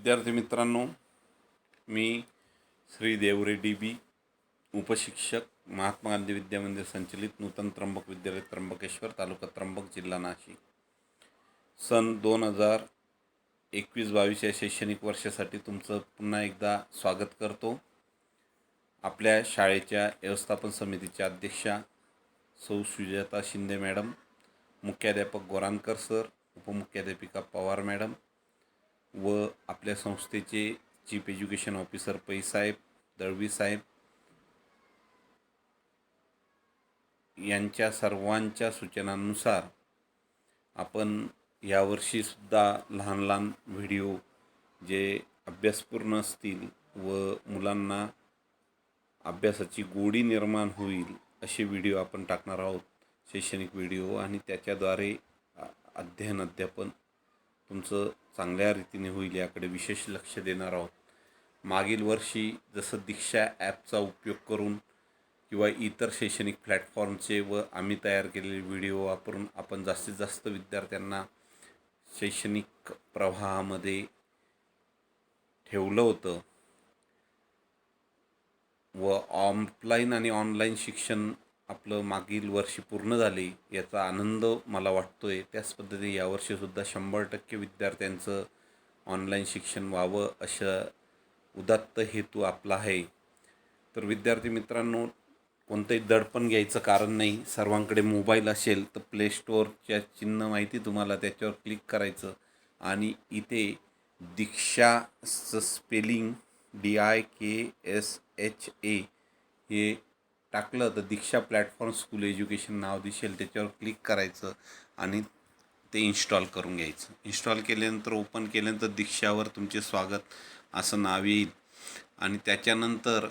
विद्यार्थी मित्रांनो, मी श्री देवरे डी बी, उपशिक्षक, महात्मा गांधी विद्या मंदिर संचलित नूतन त्र्यंबक विद्यालय, त्र्यंबकेश्वर, तालुका त्र्यंबक, जिल्हा नाशिक. सन 2021-22 या शैक्षणिक वर्षासाठी तुमचं पुन्हा एकदा स्वागत करतो. आपल्या शाळेच्या व्यवस्थापन समितीच्या अध्यक्षा सौ सुजाता शिंदे मॅडम, मुख्याध्यापक गोरानकर सर, उपमुख्याध्यापिका पवार मॅडम व आपल्या संस्थेचे चीफ एज्युकेशन ऑफिसर पै साहेब, दळवी साहेब यांच्या सर्वांच्या सूचनांनुसार आपण यावर्षीसुद्धा लहान लहान व्हिडिओ जे अभ्यासपूर्ण असतील व मुलांना अभ्यासाची गोडी निर्माण होईल असे व्हिडिओ आपण टाकणार आहोत. शैक्षणिक व्हिडिओ आणि त्याच्याद्वारे अध्यापन तुमचं चांगल्या रीतीने होईल याकडे विशेष लक्ष देणार आहोत. मागील वर्षी जसं दीक्षा ॲपचा उपयोग करून किंवा इतर शैक्षणिक प्लॅटफॉर्मचे व आम्ही तयार केलेले व्हिडिओ वापरून आपण जास्तीत जास्त विद्यार्थ्यांना शैक्षणिक प्रवाहामध्ये ठेवलं होतं व ऑफलाईन आणि ऑनलाईन शिक्षण आपलं मागील वर्षी पूर्ण झाले याचा आनंद मला वाटतो आहे. त्याच पद्धतीने यावर्षीसुद्धा 100% विद्यार्थ्यांचं ऑनलाईन शिक्षण व्हावं अशा उदात्त हेतू आपला आहे. तर विद्यार्थी मित्रांनो, कोणतंही दडपण घ्यायचं कारण नाही. सर्वांकडे मोबाईल असेल तर प्ले स्टोअरच्या चिन्ह माहिती तुम्हाला, त्याच्यावर क्लिक करायचं आणि इथे दीक्षाचं स्पेलिंग DIKSHA हे टाकलं तर दीक्षा प्लॅटफॉर्म स्कूल एज्युकेशन नाव दिसेल, त्याच्यावर क्लिक करायचं आणि ते इन्स्टॉल करून घ्यायचं. इन्स्टॉल केल्यानंतर ओपन केल्यानंतर दीक्षावर तुमचे स्वागत असं नाव येईल आणि त्याच्यानंतर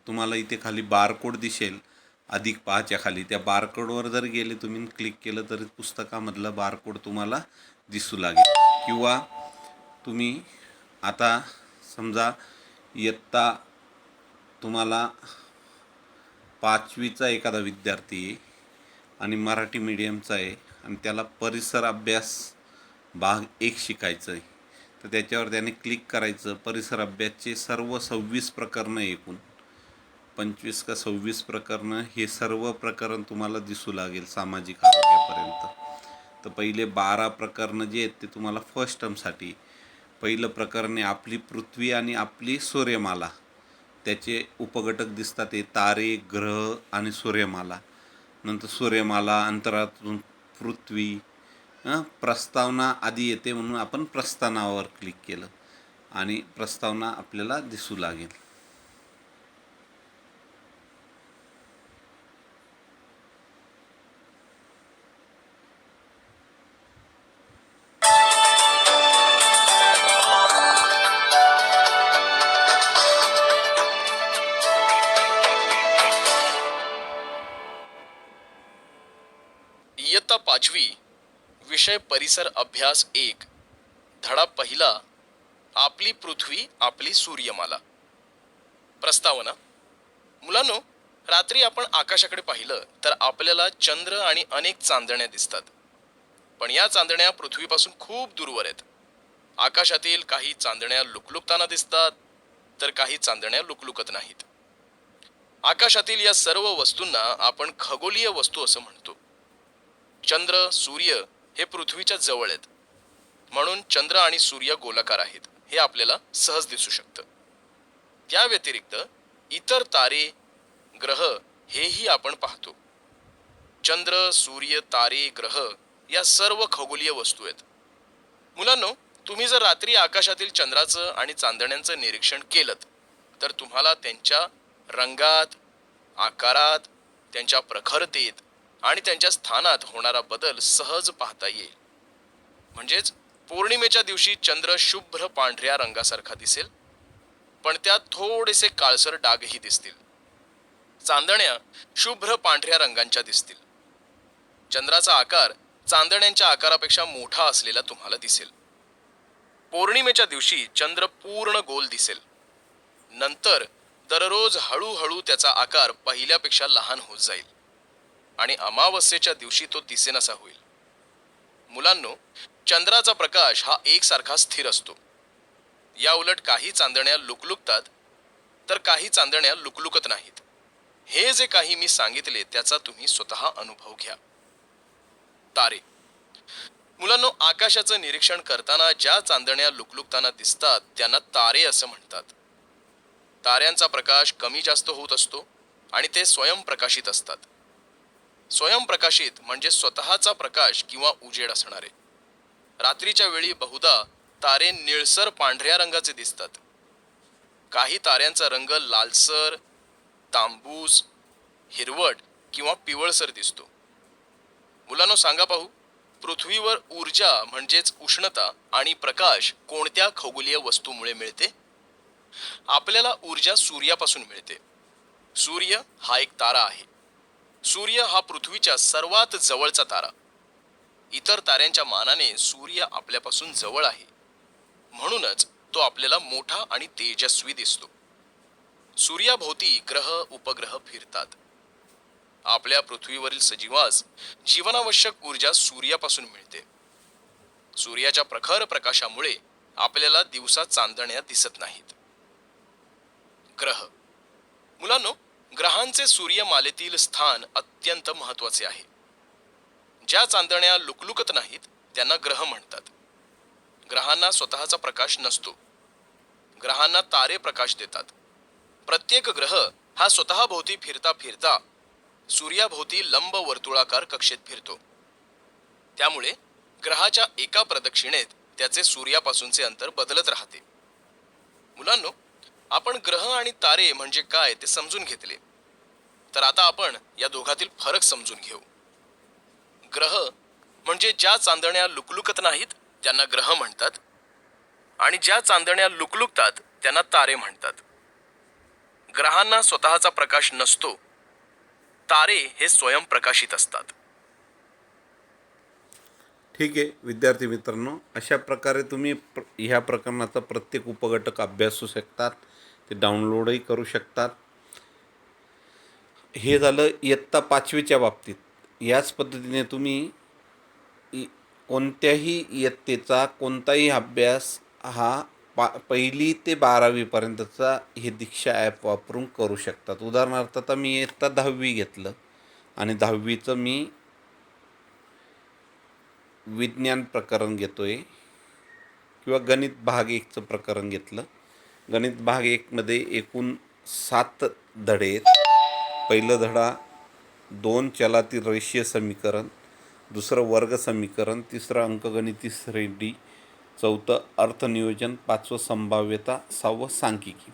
तुम्हाला इथे खाली बारकोड दिसेल अधिक 5च्या खाली. त्या बारकोडवर जर गेले तुम्ही क्लिक केलं तर पुस्तकामधला बारकोड तुम्हाला दिसू लागेल. किंवा तुम्ही आता समजा इयत्ता तुम्हाला 5वीचा एखादा विद्यार्थी आहे आणि मराठी मीडियमचा आहे आणि त्याला परिसर अभ्यास भाग 1 शिकायचं आहे, तर त्याच्यावर त्याने क्लिक करायचं. परिसर अभ्यासचे सर्व 26 प्रकरणं, एकूण 25 का 26 प्रकरणं, हे सर्व प्रकरण तुम्हाला दिसू लागेल सामाजिक आरोग्यापर्यंत. तर पहिले 12 प्रकरणं जे आहेत ते तुम्हाला फर्स्ट टर्मसाठी. पहिलं प्रकरण आहे आपली पृथ्वी आणि आपली सूर्यमाला. त्याचे उपघटक दिसतात, ते तारे, ग्रह आणि सूर्यमाला. नंतर सूर्यमाला, अंतरातून पृथ्वी, प्रस्तावना आधी येते म्हणून आपण प्रस्थानावर क्लिक केलं आणि प्रस्तावना आपल्याला दिसू लागेल. इयत्ता 5वी, विषय परिसर अभ्यास 1, धडा पहिला, आपली पृथ्वी आपली सूर्यमाला. प्रस्तावना. मुलांनो, रात्री आपण आकाशाकडे पाहिलं तर आपल्याला चंद्र आणि अनेक चांदण्या दिसतात. पण या चांदण्या पृथ्वीपासून खूप दूरवर आहेत. आकाशातील काही चांदण्या लुकलुकताना दिसतात तर काही चांदण्या लुकलुकत नाहीत. आकाशातील या सर्व वस्तूंना आपण खगोलीय वस्तू असं म्हणतो. चंद्र, सूर्य हे पृथ्वीच्या जवळ आहेत म्हणून चंद्र आणि सूर्य गोलाकार आहेत हे आपल्याला सहज दिसू शकतं. त्या व्यतिरिक्त इतर तारे, ग्रह हेही आपण पाहतो. चंद्र, सूर्य, तारे, ग्रह या सर्व खगोलीय वस्तू आहेत. मुलांनो, तुम्ही जर रात्री आकाशातील चंद्राचं आणि चांदण्यांचं निरीक्षण केलं तर तुम्हाला त्यांच्या रंगात, आकारात, त्यांच्या प्रखरतेत आणि त्यांच्या स्थानात होणारा बदल सहज पाहता येईल. म्हणजेच पौर्णिमेच्या दिवशी चंद्र शुभ्र पांढऱ्या रंगासारखा दिसेल, पण त्यात थोडेसे काळसर डागही दिसतील. चांदण्या शुभ्र पांढऱ्या रंगांच्या दिसतील. चंद्राचा आकार चांदण्यांच्या आकारापेक्षा मोठा असलेला तुम्हाला दिसेल. पौर्णिमेच्या दिवशी चंद्र पूर्ण गोल दिसेल. नंतर दररोज हळूहळू त्याचा आकार पहिल्यापेक्षा लहान होत जाईल आणि अमावस्येच्या दिवशी तो दिसेनासा होईल. मुलांनो, चंद्राचा प्रकाश हा एकसारखा स्थिर असतो. या उलट काही चांदण्या लुकलुकतात तर काही चांदण्या लुकलुकत नाहीत. हे जे काही मी सांगितले त्याचा तुम्ही स्वतः अनुभव घ्या. तारे. मुलांनो, आकाशाचं निरीक्षण करताना ज्या चांदण्या लुकलुकताना दिसतात त्यांना तारे असं म्हणतात. ताऱ्यांचा प्रकाश कमी जास्त होत असतो आणि ते स्वयंप्रकाशित असतात. स्वयंप्रकाशित म्हणजे स्वतःचा प्रकाश किंवा उजेड असणारे. रात्रीच्या वेळी बहुधा तारे निळसर पांढऱ्या रंगाचे दिसतात. काही ताऱ्यांचा रंग लालसर, तांबूस, हिरवट किंवा पिवळसर दिसतो. मुलांनो, सांगा पाहू, पृथ्वीवर ऊर्जा म्हणजेच उष्णता आणि प्रकाश कोणत्या खगोलीय वस्तूमुळे मिळते? आपल्याला ऊर्जा सूर्यापासून मिळते. सूर्य हा एक तारा आहे. सूर्य हा पृथ्वीच्या सर्वात जवळचा तारा. इतर ताऱ्यांच्या मानाने सूर्य आपल्यापासून जवळ आहे, म्हणूनच तो आपल्याला मोठा आणि तेजस्वी दिसतो. सूर्याभोवती ग्रह उपग्रह फिरतात. आपल्या पृथ्वीवरील सजीवास जीवनावश्यक ऊर्जा सूर्यापासून मिळते. सूर्याच्या प्रखर प्रकाशामुळे आपल्याला दिवसा चांदण्या दिसत नाहीत. ग्रह. मुलांनो, ग्रहांचे सूर्यमालेतील स्थान अत्यंत महत्त्वाचे आहे. ज्या चांदण्या लुकलुकत नाहीत त्यांना ग्रह म्हणतात. ग्रहांना स्वतःचा प्रकाश नसतो. ग्रहांना तारे प्रकाश देतात. प्रत्येक ग्रह हा स्वतःभोवती फिरता फिरता सूर्याभोवती लंब वर्तुळाकार कक्षेत फिरतो. त्यामुळे ग्रहाच्या एका प्रदक्षिणेत त्याचे सूर्यापासूनचे अंतर बदलत राहते. मुलांनो, आपण ग्रह आणि तारे म्हणजे काय ते समजून घेतले, तर आता आपण या दोघातील फरक समजून घेऊ. ग्रह म्हणजे ज्या चांदण्या लुकलुकत नाहीत त्यांना ग्रह म्हणतात आणि ज्या चांदण्या लुकलुकतात त्यांना तारे म्हणतात. ग्रहांना स्वतःचा प्रकाश नसतो. तारे हे स्वयंप्रकाशित असतात. ठीक आहे विद्यार्थी मित्रांनो, अशा प्रकारे तुम्ही ह्या प्रकरणाचा प्रत्येक उपघटक अभ्यासू शकतात, ते डाउनलोडही करू शकतात. हे झालं इयत्ता 5वीच्या बाबतीत. याच पद्धतीने तुम्ही कोणत्याही इयत्तेचा कोणताही अभ्यास हा 1ली ते 12वीपर्यंतचा हे दीक्षा ॲप वापरून करू शकतात. उदाहरणार्थ आता मी इयत्ता 10वी घेतलं आणि 10वीचं मी विज्ञान प्रकरण घेतो आहे किंवा गणित भाग 1चं प्रकरण घेतलं. गणित भाग 1मध्ये एकूण 7 धडे आहेत. पहिलं धडा 2 चलातील रेषीय समीकरण, दुसरं वर्ग समीकरण, तिसरं अंकगणिती श्रेणी, चौथं अर्थनियोजन, 5वं संभाव्यता, 6वं सांख्यिकी.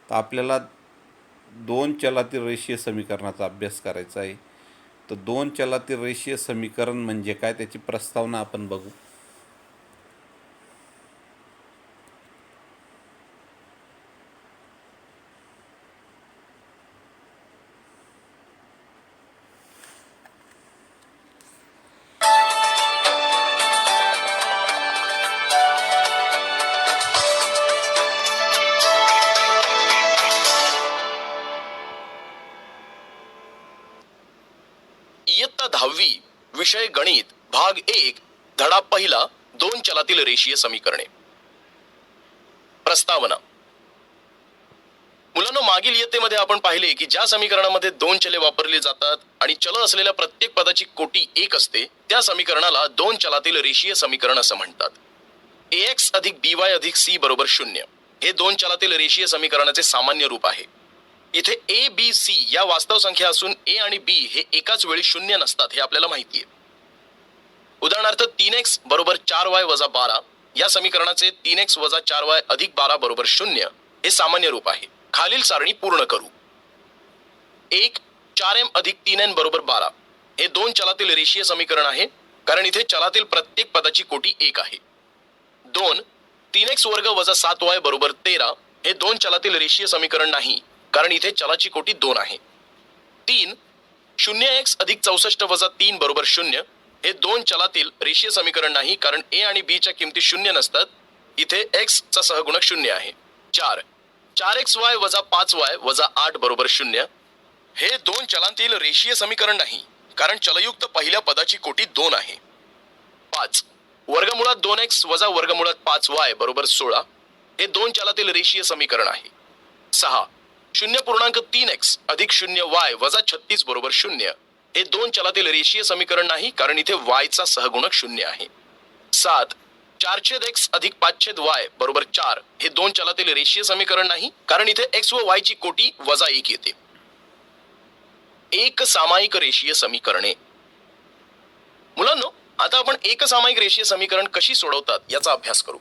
तर आपल्याला 2 चलातील रेषीय समीकरणाचा अभ्यास करायचा आहे. तर 2 चलातील रेषीय समीकरण म्हणजे काय, त्याची प्रस्तावना आपण बघू. इयत्ता 10वी, विषय गणित, भाग 1, धडा पहिला, 2 चलातील रेषीय समीकरणे. प्रस्तावना. मुलांनो, मागील इयत्तेमध्ये आपण पाहिले की ज्या समीकरणामध्ये 2 चले वापरली जातात आणि चल असलेल्या प्रत्येक पदाची कोटी 1 असते, त्या समीकरणाला 2 चलातील रेषीय समीकरण असं म्हणतात. ax अधिक by अधिक c बरोबर 0 हे 2 चलातील रेषीय समीकरणाचे सामान्य रूप आहे. इथे a, b, c या वास्तव संख्या असून a आणि b हे एकाच वेळी 0 नसतात हे आपल्याला माहिती आहे. उदाहरणार्थ 3x बरोबर 4y वजा 12 या समीकरणाचे 3x वजा 4y अधिक 12 बरोबर 0 हे सामान्य रूप आहे. खालील सारणी पूर्ण करू. 1 4m अधिक 3n बरोबर 12 हे 2 चलातील रेषीय समीकरण आहे, कारण इथे चलातील प्रत्येक पदाची कोटी 1 आहे. 2 3x वर्ग वजा 7y बरोबर 13 हे 2 चलातील रेषीय समीकरण नाही, कारण इथे चलाची कोटी 2 आहे. 3 0x अधिक 64 वजा 3 बरोबर 0 हे 2 चलातील रेषीय समीकरण नाही, कारण a आणि b च्या किमती 0 नसतात. इथे x चा सहगुणक 0 आहे. 4 4xy वजा 5y वजा 8 बरोबर 0 हे 2 चलांतील रेषीय समीकरण नाही, कारण चलयुक्त पहिल्या पदाची कोटी 2 आहे. 5 वर्गमुळात 2x वजा वर्गमुळात 5y बरोबर 16 हे दोन चलातील रेषीय समीकरण आहे. 6 0.3x अधिक 0y वजा 36 बरोबर 0 हे दोन चलातील रेषीय समीकरण नाही कारण इथे y चा सहगुणक 0 आहे. 7 4/x अधिक 5/y बरोबर 4 हे दोन चलातील रेषीय समीकरण नाही कारण इथे x व y ची कोटी वजा 1 येते. एक सामायिक रेषीय समीकरणे. मुलांनो, आता आपण एकसामायिक रेषीय समीकरण कशी सोडवतात याचा अभ्यास करू.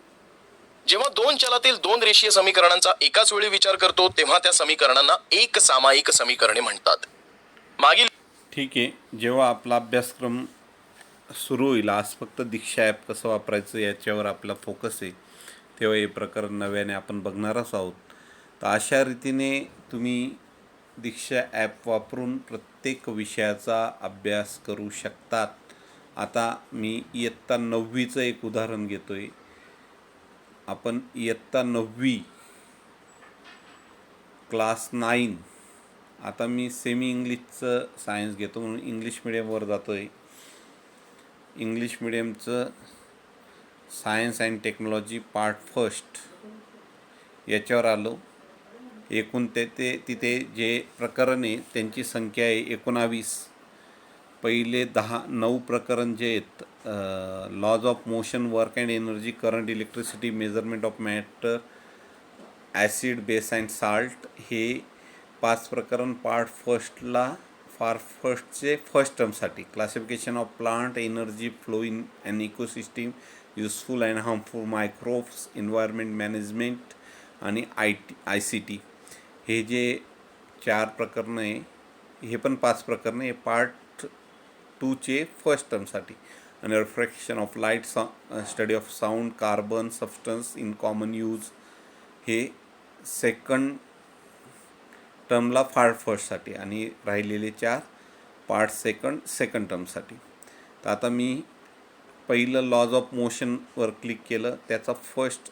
जेव्हा दोन चलातील दोन रेषीय समीकरणांचा एकाच वेळी विचार करतो तेव्हा त्या समीकरणांना एकसामायिक समीकरणे म्हणतात. मागील ठीक आहे. जेव्हा आपला अभ्यासक्रम सुरू होईल, आज फक्त दीक्षा ॲप कसं वापरायचं याच्यावर आपला फोकस आहे, तेव्हा हे प्रकरण नव्याने आपण बघणारच आहोत. तर अशा रीतीने तुम्ही दीक्षा ॲप वापरून प्रत्येक विषयाचा अभ्यास करू शकतात. आता मी इयत्ता 9वीचं एक उदाहरण घेतो आहे. आपण इयत्ता 9वी क्लास 9, आता मी सेमी इंग्लिशचं सायन्स घेतो म्हणून इंग्लिश मिडियमवर जातो आहे. इंग्लिश मिडियमचं science and technology part first याच्यावर आलो. एकूण तिथे जे प्रकरण आहे त्यांची संख्या आहे 19. पहिले 9 प्रकरण जे आहेत, laws of motion, work and energy, current, electricity, measurement of matter, acid, base and salt, हे 5 प्रकरण पार्ट फर्स्टचे फर्स्ट टर्मसाठी. Classification of plant, energy flow in and ecosystem, useful and harmful microbes, environment management आणि ICT, हे जे 4 प्रकरणं आहे, हे पण 5 प्रकरणं आहे पार्ट 2चे फर्स्ट टर्मसाठी. आणि refraction of light, study of sound, carbon, substance in common use, हे सेकंड टर्मला पार्ट फर्स्टसाठी. आणि राहिलेले 4 पार्ट सेकंड टर्मसाठी. तर आता मी पहिलं लॉज ऑफ मोशनवर क्लिक केलं. त्याचा फर्स्ट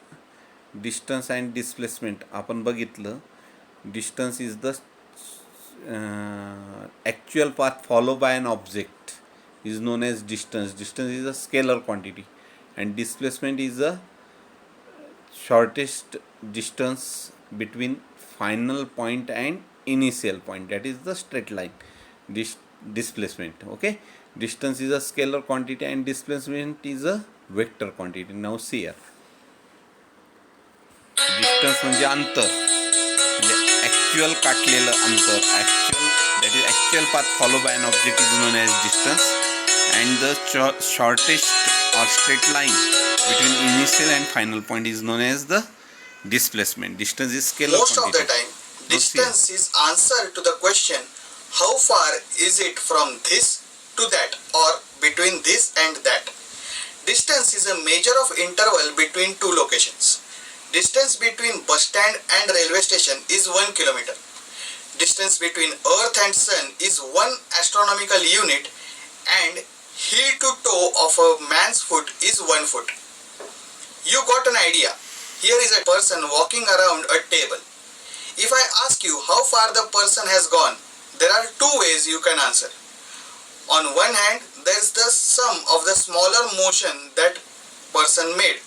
डिस्टन्स अँड डिस्प्लेसमेंट आपण बघितलं. Distance is the actual path followed by an object is known as distance. Distance is a scalar quantity and displacement is the shortest distance between final point and initial point, that is the straight line. Displacement, okay. Distance is a scalar quantity and displacement is a vector quantity. Now see here, distance म्हणजे अंतर, म्हणजे actual काटलेलं अंतर, that is actual path followed by an object is known as distance, and the shortest or straight line between initial and final point is known as the displacement. Distance is scalar Most quantity. of the time, distance is answer to the question how far is it from this to that or between this and that. Distance is a measure of interval between two locations. Distance between bus stand and railway station is 1 kilometer. Distance between Earth and Sun is 1 astronomical unit, and heel to toe of a man's foot is 1 foot. You got an idea. Here is a person walking around a table. If I ask you how far the person has gone, there are 2 ways you can answer. On one hand, there is the sum of the smaller motion that person made.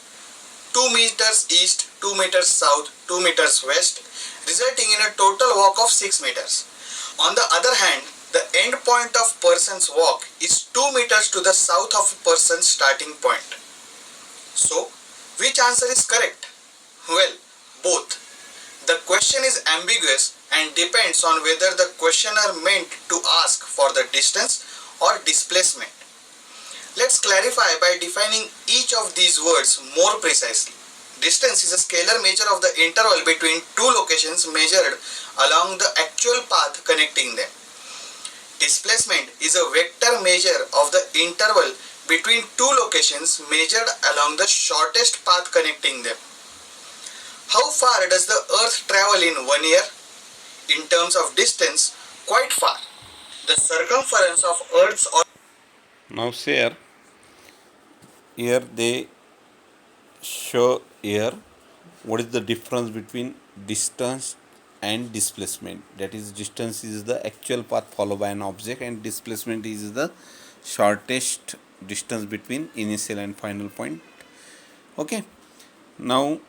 2 meters east, 2 meters south, 2 meters west, resulting in a total walk of 6 meters. On the other hand, the end point of person's walk is 2 meters to the south of person's starting point. So, which answer is correct? Well, both. The question is ambiguous and depends on whether the questioner meant to ask for the distance or displacement. Let's clarify by defining each of these words more precisely. Distance is a scalar measure of the interval between two locations measured along the actual path connecting them. Displacement is a vector measure of the interval between two locations measured along the shortest path connecting them. How far does the Earth travel in 1 year? In terms of distance, quite far. The circumference of Earth's Now see here they show here what is the difference between distance and displacement. That is, distance is the actual path followed by an object and displacement is the shortest distance between initial and final point. Okay, now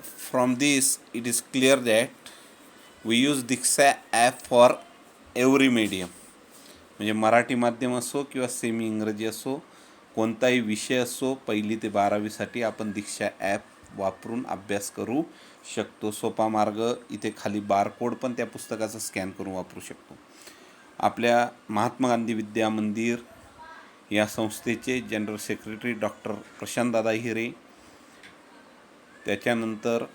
from this it is clear that we use Diksha app for every medium. म्हणजे मराठी माध्यम असो किंवा semi इंग्रजी असो, कोणताही विषय असो, 1ली ते 12वीसाठी आपण दीक्षा ॲप वापरून अभ्यास करू शकतो. सोपा मार्ग, इथे खाली बारकोड पण त्या पुस्तकाचा स्कॅन करून वापरू शकतो. आपल्या महात्मा गांधी विद्या मंदिर या संस्थेचे जनरल सेक्रेटरी डॉक्टर प्रशांतदादा हिरे, त्याच्यानंतर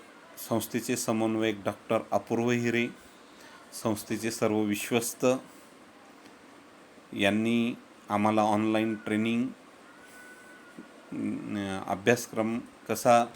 संस्थेचे समन्वयक डॉक्टर अपूर्व हिरे, संस्थेचे सर्व विश्वस्त यांनी आम्हाला ऑनलाईन ट्रेनिंग अभ्यासक्रम कसा